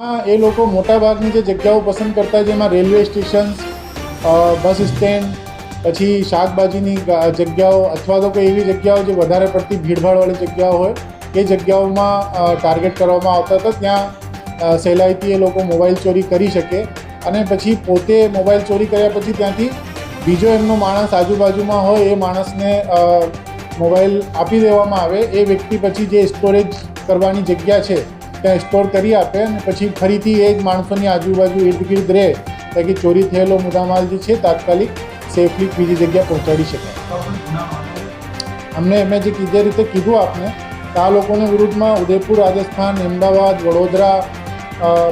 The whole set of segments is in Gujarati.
એ લોકો મોટાભાગની જે જગ્યાઓ પસંદ કરતા હોય જેમાં રેલવે સ્ટેશન, બસ સ્ટેન્ડ, પછી શાકભાજીની જગ્યાઓ અથવા તો કોઈ એવી જગ્યાઓ જે વધારે પડતી ભીડભાડવાળી જગ્યાઓ હોય એ જગ્યાઓમાં ટાર્ગેટ કરવામાં આવતા હતા. ત્યાં સહેલાઈથી એ લોકો મોબાઈલ ચોરી કરી શકે અને પછી પોતે મોબાઈલ ચોરી કર્યા પછી ત્યાંથી બીજો એમનો માણસ આજુબાજુમાં હોય એ માણસને મોબાઈલ આપી દેવામાં આવે. એ વ્યક્તિ પછી જે સ્ટોરેજ કરવાની જગ્યા છે ત્યાં સ્ટોર કરી આપે અને પછી ફરીથી એ જ માણસોની આજુબાજુ ઇર્દ ગિર્દ રહે તાકી ચોરી થયેલો મુદ્દામાલ જે છે તાત્કાલિક સેફલી બીજી જગ્યાએ પહોંચાડી શકાય. મેં જે રીતે કીધું આપને આ લોકોની વિરુદ્ધમાં ઉદયપુર, રાજસ્થાન, અમદાવાદ, વડોદરા,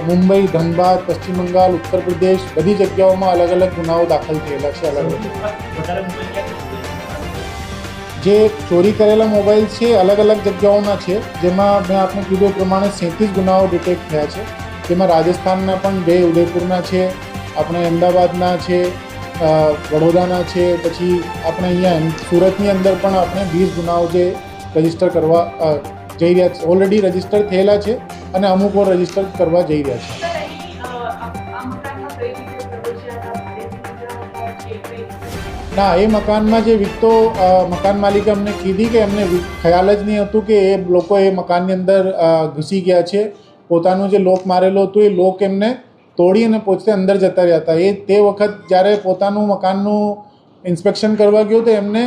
મુંબઈ, ધનબાદ, પશ્ચિમ બંગાળ, ઉત્તર પ્રદેશ બધી જગ્યાઓમાં અલગ અલગ ગુનાઓ દાખલ થયેલા છે. જે ચોરી કરેલા મોબાઈલ છે અલગ અલગ જગ્યાઓના છે, જેમાં મેં આપને કીધું એ પ્રમાણે 37 ગુનાઓ ડિટેક્ટ થયા છે. જેમાં રાજસ્થાનના પણ 2, ઉદયપુરના છે, આપણે અમદાવાદના છે, વડોદરાના છે, પછી આપણે અહીંયા સુરતની અંદર પણ આપણે 20 ગુનાઓ જે રજીસ્ટર કરવા જઈ રહ્યા છે, ઓલરેડી રજીસ્ટર થયેલા છે અને અમુક વાર રજીસ્ટર કરવા જઈ રહ્યા છે. ના, એ મકાનમાં જે વિકતો મકાન માલિકે અમને કીધી કે એમને ખ્યાલ જ નહીં હતું કે એ લોકો એ મકાનની અંદર ઘૂસી ગયા છે. પોતાનું જે લોક મારેલો હતું એ લોક એમને તોડી અને પોતે અંદર જતા રહ્યા હતા. તે વખત જ્યારે પોતાનું મકાનનું ઇન્સ્પેક્શન કરવા ગયો તો એમને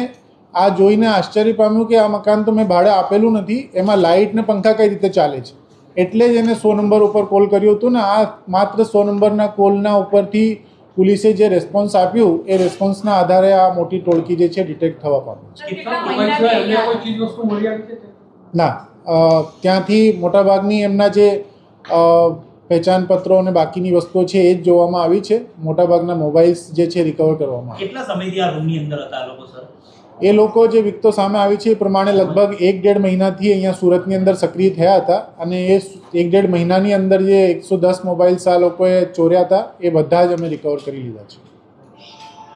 આ જોઈને આશ્ચર્ય પામ્યું કે આ મકાન તો મેં ભાડે આપેલું નથી, એમાં લાઇટ ને પંખા કઈ રીતે ચાલે છે. એટલે જ એને 100 નંબર ઉપર કોલ કર્યો હતો ને આ માત્ર 100 નંબરના કોલના ઉપરથી પોલીસે જે રેસ્પોન્સ આપ્યું એ રેસ્પોન્સના આધારે આ મોટી ટોળકી જે છે ડિટેક્ટ થવા પામી છે. ના, ત્યાંથી મોટાભાગની એમના જે પહેચાનપત્રો અને બાકીની વસ્તુઓ છે એ જ જોવામાં આવી છે. મોટાભાગના મોબાઈલ્સ જે છે રિકવર કરવામાં આવ્યા. કેટલા સમયથી આ રૂમની અંદર હતા આ લોકો, સર? એ લોકો જે વિગતો સામે આવી છે એ પ્રમાણે લગભગ 1-1.5 મહિનાથી અહીંયા સુરતની અંદર સક્રિય થયા હતા અને એ 1-1.5 મહિનાની અંદર જે 110 મોબાઈલ્સ આ લોકોએ ચોર્યા હતા એ બધા જ અમે રિકવર કરી લીધા છે.